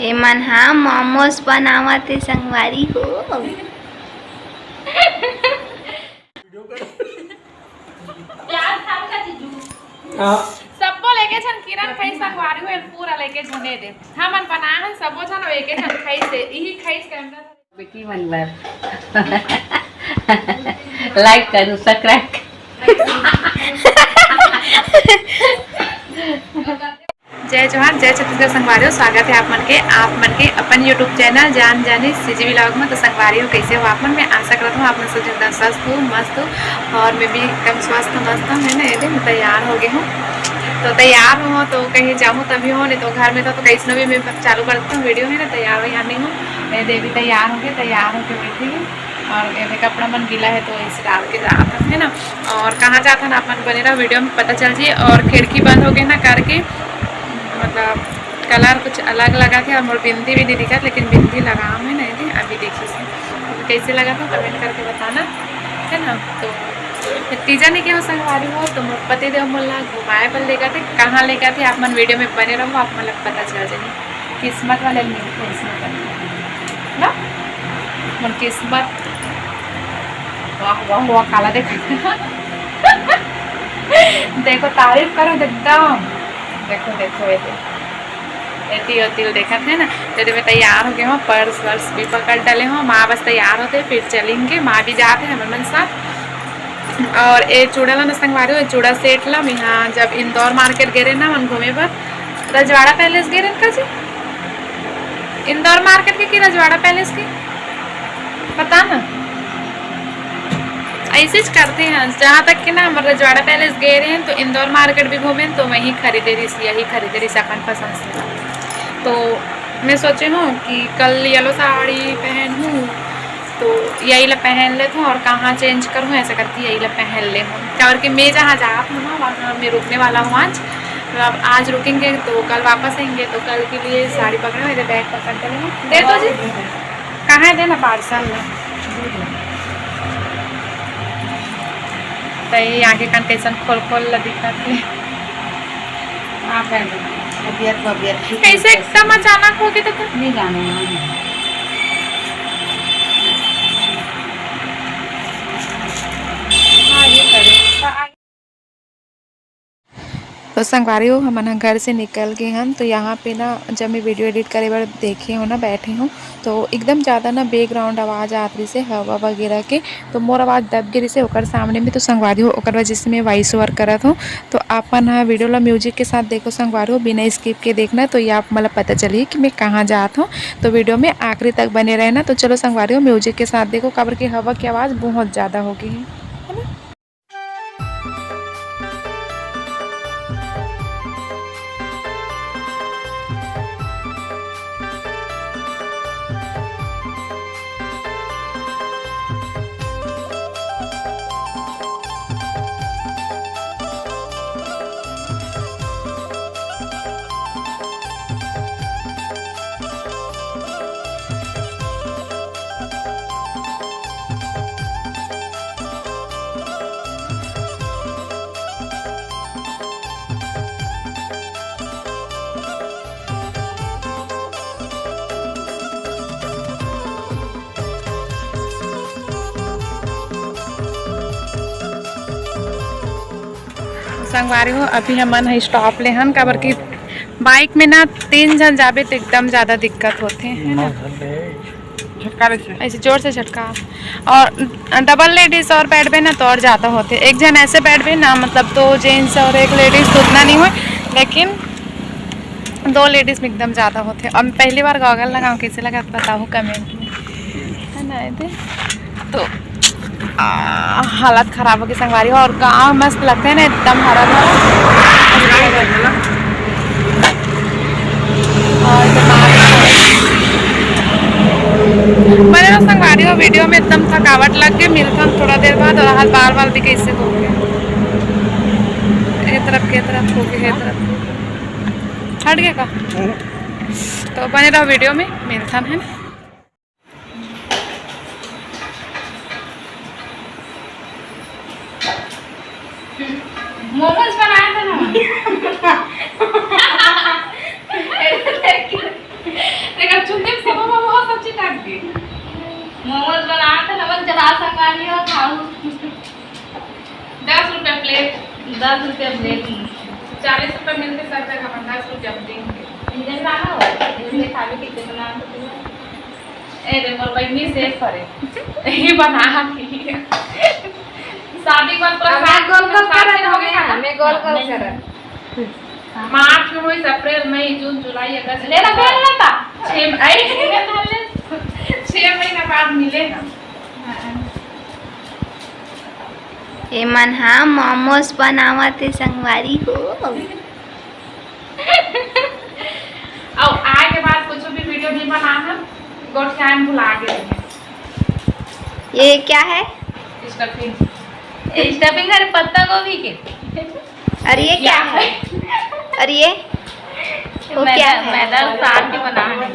एमन हाँ मोमोज बनावते संगवारी हो। सबको लेके छन किरण खाई संगवारी हो पूरा लेके झने दे हमन बना है सबो छन लेके छन खाई से यही खाई के अंदर बेटी मन बार लाइक करो सब्सक्राइब। जय जोहार जय छत्तीसगढ़ संगवारी हो। स्वागत है आप मन के अपन यूट्यूब चैनल जान जानी सीजी व्लॉग में। तो संगवारी हो कैसे हो आप मन? मैं आशा करता हूँ आप मन सब एकदम स्वस्थ हो मस्त हो और मैं भी एकदम स्वस्थ मस्त हूँ है ना। ये मैं तैयार हो गई हूँ तो तैयार हूँ तो कहीं जाऊँ तभी हो नहीं तो घर में तो कैसे भी मैं चालू करती हूँ वीडियो है ना। तैयार हो या नहीं हूँ मैं देवी तैयार होके बैठी हूँ और ये कपड़ा मन गीला है तो इसे डाल के जाता है ना। और कहाँ जाता है ना अपन बने रहा वीडियो में पता चल जाए। और खिड़की बंद हो गई ना करके मतलब कलर कुछ अलग लगा था और मोर बिंदी भी नहीं दिखा लेकिन बिंदी लगा है नहीं थी अभी देखी से तो कैसे लगा था कमेंट करके बताना है ना। तो तीजा नहीं क्या संगवारी हो तो मोर पति देव मोला घुमाए पर लेगा थे कहाँ लेगा थे आप मन वीडियो में बने रहो आप मतलब पता चल जाए किस्मत वाले ना मन किस्मत। वाह वाह वाह काला देखो देखो तारीफ करो एकदम देखो देखो तिल देखा थे ना। तो मैं तैयार हो गए हूँ पर्स वर्स भी पकड़ डाले हूँ माँ बस तैयार होते फिर चलेंगे माँ भी जाते हैं हमारे मन साथ। और ये चूड़ा ला न संगवारी हो चूड़ा सेट ला यहाँ जब इंदौर मार्केट गए ना मन घूमे पर रजवाड़ा पैलेस गए का जी इंदौर मार्केट के कि रजवाड़ा पैलेस की पता ना ऐसे करते हैं। जहाँ तक कि ना हम रजवाड़ा पैलेस गए रहे हैं तो इंदौर मार्केट भी घूमे तो वहीं खरीदे रही अपन पसंद से। तो मैं सोचे हूँ कि कल येलो साड़ी पहनूँ तो यही ला पहन लेता हूँ और कहाँ चेंज करूँ ऐसा करती यही ला पहन ले हूँ और कि मैं जहाँ जाती हूँ ना वहाँ मैं रुकने वाला हूँ आज रुकेंगे तो कल वापस आएंगे तो कल के लिए साड़ी पकड़े मेरे बैग पकड़ कर दे दो जी कहाँ है देना पार्सल में तो ये आगे कंटेशन खोल दिखाते कैसे एकदम अचानक हो गया तो नहीं जाने तो संगवारी हो हम घर से निकल गए हम तो यहाँ पे ना जब मैं वीडियो एडिट करे बार देखे हो ना बैठे हूँ तो एकदम ज़्यादा ना बैकग्राउंड आवाज़ आत रही से हवा वगैरह के तो मोर आवाज़ दब गिरी से ओकर सामने में तो संगवारी हो ओकर वजह से मैं वॉइस ओवर करत हूँ। तो अपन हाँ वीडियो ला म्यूजिक के साथ देखो संगवारी हो बिना स्किप के देखना तो ये आप मतलब पता चलिए कि मैं कहाँ जात हूँ। तो वीडियो में आखिरी तक बने रहना। तो चलो संगवारी हो म्यूजिक के साथ देखो कबर की हवा की आवाज़ बहुत ज़्यादा हो गई है। संगवारी हो अभी हमन है स्टॉप ले हन काबर की बाइक में ना 3 जन जाबे तो एकदम ज़्यादा दिक्कत होते हैं ऐसे जोर से झटका और डबल लेडीज और बैठ ना तो और ज़्यादा होते एक जन ऐसे बैठ ना मतलब 2 जेंट्स और 1 लेडीज तो उतना नहीं हुए लेकिन 2 लेडीज में एकदम ज़्यादा होते। और पहली बार गॉगल लगाऊँ कैसे लगा बताओ कमेंट में है ना। तो हालत ख़राब हो गई संगवारी हो और गाँव मस्त लगते हैं ना एकदम हरा भरा मैंने ना संगवारी हो वीडियो में एकदम थकावट लग गई मिलता हम थोड़ा देर बाद और हाथ बाल बाल भी कैसे हो गए एक तरफ हो गए तरफ हट गया का। तो बने रहो वीडियो में मिलता है ना। मोमोज बनाया था ना 10 रुपया प्लेट 40 रुपये मिलते सब जगह 50 रुपया हम देंगे। इंजन लाना हो इसमें खावे के कितना ए रे मोर बहनी से करे ये बना की शादी का प्रसाद गोल गोल कर रहे हो गया हैं, मैं गोल गोल कर रहा मार्च में अप्रैल मई जून जुलाई अगस्त ले ना बेल ना था 6 महीना बाद मिलेगा। ए मन हाँ मोमोज बनावते संगवारी हो। और आए के बाद कुछ भी वीडियो नहीं बनाना गोठिया में भुला गए। ये क्या है? स्टफिंग अरे पत्ता गोभी के और ये क्या है? और ये वो क्या है? मैदा साग के बना है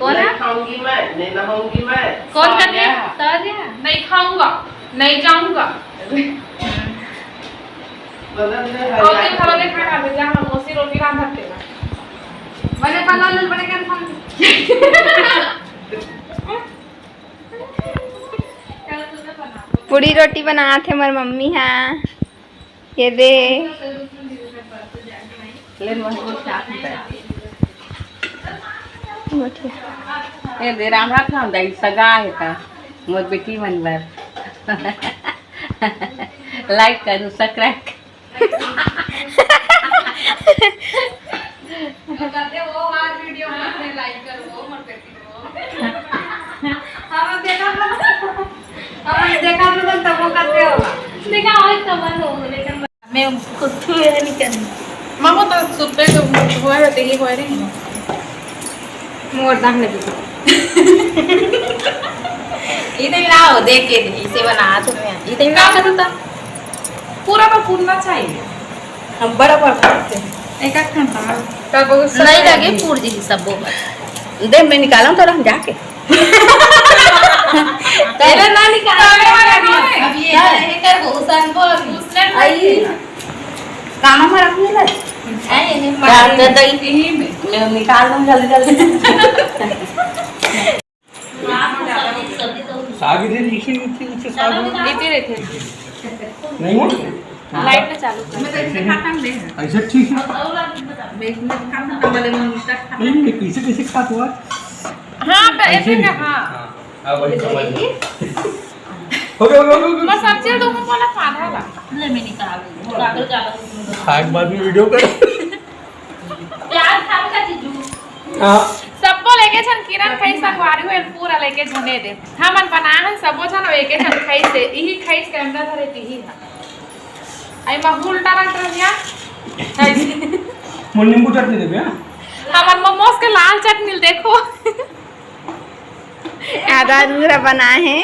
कौन है खाऊंगी मैं, नहीं नहाऊंगी मैं। कौन कर दिया? ताजा नहीं खाऊंगा नहीं जाऊंगा और दिन खा ले खा दे जा हम मोसी रोटी रांध सकते हैं बने पलाल बने कर खाऊं पूरी रोटी बनाते हमारी मम्मी। हाँ ये दे ले मजबूत साग होता है बैठे। ये दे राम राम खाऊं दाई सगा है का मोर बेटी मनबर लाइक करो सब्सक्राइब करते वो हर वीडियो में लाइक करो मोर बेटी को हम देखा तो तब वो करते होगा देखा और समझ हो लेकिन मैं कुछ नहीं करनी मामू तो सुबह तो हुआ रहते ही हुआ रही मोर दाम लगी इधर लाओ देख के इसे बना तो मैं इधर क्या करता पूरा पर पूरना चाहिए हम बड़ा बड़ा करते हैं एक एक घंटा तब नहीं लगे पूर जी सब वो दे मैं निकालूं थोड़ा जाके तेरा ना निकाल अब ये है कर वो सन बोल आई काम में रखने लग आई ने मार दे दई मैं निकाल दूं जल्दी जल्दी साग इधर नीचे नीचे नीचे साग लेते रहते नहीं हो लाइट में चालू कर मैं तो ऐसे खाता हूं ऐसा ठीक है नहीं नहीं कैसे कैसे खाते हो हां तो ऐसे का हां अब वही समझ हो गया मैं सब्जी तो को वाला आधा ला ले मैं निकाल दूं कागज ज्यादा खाए बाद में वीडियो कर प्याज खावे का चीजू हां सबको लेके छन किरण खाई संगवारी हो पूरा लेके झने दे हमन बना है सबो छन एके छन खाई से यही खाई कैमरा धरे तीही आई महूल टारन रहिया मुन नींबू चटनी देबे हां हमन मोमोज के लाल चटनी देखो आधा अधूरा बना है।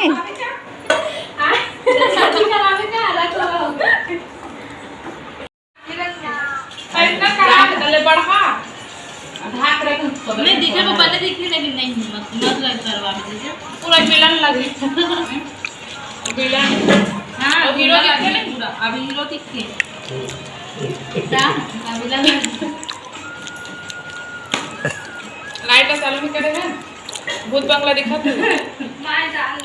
इतना करा दले बढ़ा ढाक रख नहीं दिखे वो पहले दिखी लेकिन नहीं मत लग करवा दीजिए पूरा मिलन लगी मिलन हां और हीरो दिखे नहीं पूरा अभी हीरो दिखे क्या अभी लग लाइट चालू नहीं करे हैं भूत बंगला दिखा तू मार डाल